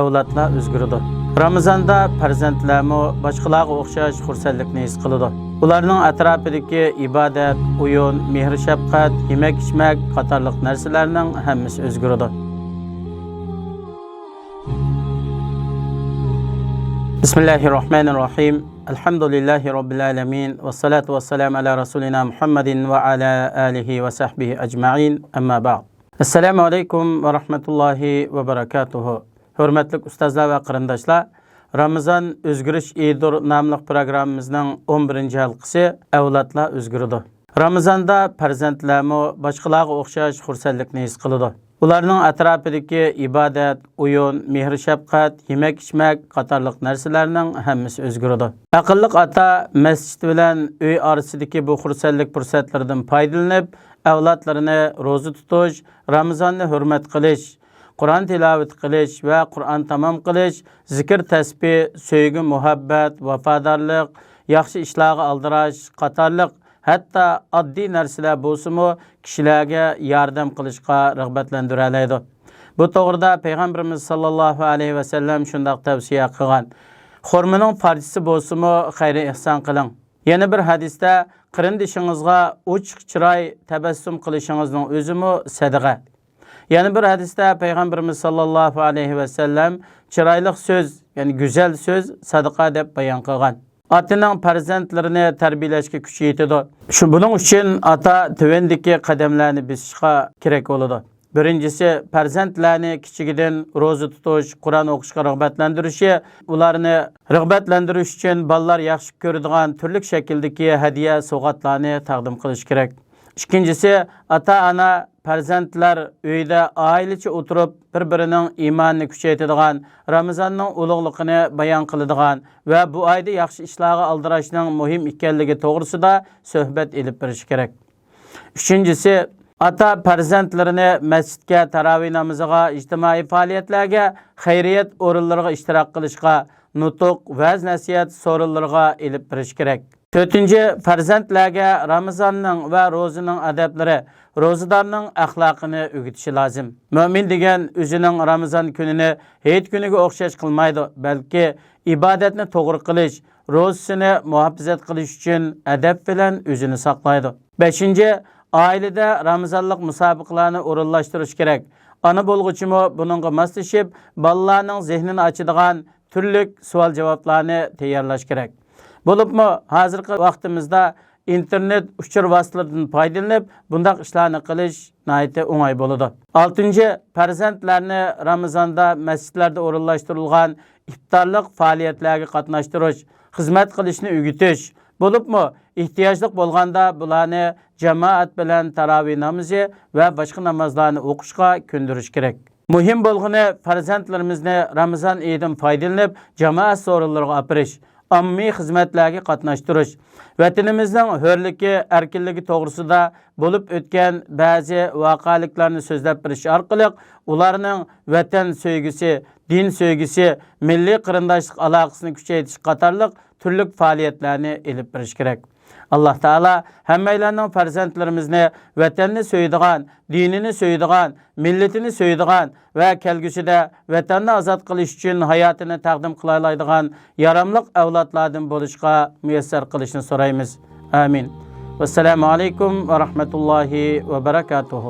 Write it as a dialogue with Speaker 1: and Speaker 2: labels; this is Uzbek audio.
Speaker 1: avlodlar o'zgaradi. Ramazonda farzandlarmi boshqalarga o'xshash xursandlikni his qiladi. Ularning atrofidagi ibodat, o'yin, mehr-shafqat, yemak-ichmak qatorliq narsalarning hammasi o'zgaradi. Bismillahirrahmanirrahim. Alhamdulillahi Rabbil alamin. Wassalatu wassalamu ala rasulina Muhammadin wa ala alihi wa sahbihi ajma'in. Amma ba'd. Assalamu alaykum wa rahmatullahi wa barakatuhu. Hurmatli ustozlar va qarindoshlar, Ramazon o'zgarish iyidir nomli programmamizning 11-chi halqasi avlodlar o'zgaradi. Ramazonda farzandlarmi boshqalarga o'xshash xursandlikni his qiladi. Ularning atrofidagi ibodat, o'yin, mehr-shafqat, yemak-ichmak qatorliq narsalarning hammasi o'zgaradi. Aqlli ota masjid bilan uy orasidagi bu xursandlik fursatlardan foydalanib, avlodlarini ro'za tutish, Ramazonni hurmat qilish, Qur'on tilovat qilish va Qur'on tamom qilish, zikr, tasbih, sevgi, muhabbat, vafodorlik, yaxshi ishlarga aldirash qatorliq hatto oddiy narsalar bo'lsa-mu kishilarga yordam qilishga rag'batlantiradi. Bu to'g'rida payg'ambarimiz sollallohu alayhi va sallam shunday tavsiya qilgan. Xurmaning parchasi bo'lsa-mu xayr ihson qiling. Yana bir hadisda qarindishingizga ochiq chiroy tabassum qilishingizning o'zimi sadaqa. Yana bir hadisda payg'ambarimiz sollallohu alayhi va sallam chiroyli so'z, ya'ni go'zal so'z sadaqa deb bayon qilgan. Otaning farzandlarini tarbiyalashga kuchi yetadi. Buning uchun ota tuvendagi qadamlarni bosishga kerak bo'ladi. Birinchisi, farzandlarni kichigidan ro'za tutish, Qur'on o'qishga rag'batlantirishi, ularni rag'batlantirish uchun bolalar yaxshi ko'radigan turli shakldagi hadiya, sovg'atlarni taqdim qilish kerak. Ikkinchisi, ota-ona farzandlar uyda oilacha o'tirib bir-birining iymonini kuchaytiradigan, Ramazonning ulug'ligini bayon qiladigan va bu oyda yaxshi ishlarga aldirashning muhim ekanligi to'g'risida suhbat elib berish kerak. Uchinchisi, ota farzandlarini masjidga, tarovih namoziga, ijtimoiy faoliyatlarga, xayriyat o'rinlariga ishtirok qilishga, nutuq, va'z, nasihat so'rinlariga elib berish kerak. To'rtinchi, farzandlarga Ramazonning va ro'zaning odablari, ro'zadorning axloqini o'rgatishi lozim. Mo'min degan o'zining Ramazon kunini hech kuniga o'xshash qilmaydi, balki ibodatni to'g'ri qilish, ro'zasini muhofazat qilish uchun adab bilan o'zini saqlaydi. 5. Oilada Ramazonlik musobaqalarni o'rinlashtirish kerak. Ona bo'lg'uchimi buningga moslashib, bolalarning zehnini ochadigan turli savol-javoblarni tayyorlash kerak. Bo'libmi, hozirgi vaqtimizda internet uchur vositalaridan foydalanib, bunday ishlarni qilish nihoyatda o'ng'ay bo'ladi. 6. Farzandlarni Ramazonda masjidlarda o'rinlashtirilgan iftorlik faoliyatlarga qatnashtirish, xizmat qilishni o'rgatish. Bo'libmi, ehtiyojli bo'lganda bularni jamoat bilan tarovih namozi va boshqa namozlarni o'qishga ko'ndirish kerak. Muhim bo'lgani farzandlarimizni Ramazon oyidan foydalanib, jamoat so'rinlariga aparish, ammiy xizmatlarga qatnashtirish, vatanimizning hurligi, erkinligi to'g'risida bo'lib o'tgan ba'zi voqealiklarni so'zlab berish orqali ularning vatan sevgisi, din sevgisi, milliy qarindoshlik aloqasini kuchaytirish qatorliq turli faoliyatlarni elib berish kerak. Alloh taolo hammalarning farzandlarimizni vatanni so'yadigan, dinini so'yadigan, millatini so'yadigan va kelgusida vatanni ozod qilish uchun hayotini taqdim qila oladigan yaramli avlodlardan bo'lishga muyassar qilishni so'raymiz. Amin. Vassalamu alaykum va rahmatullohi va barakatuh.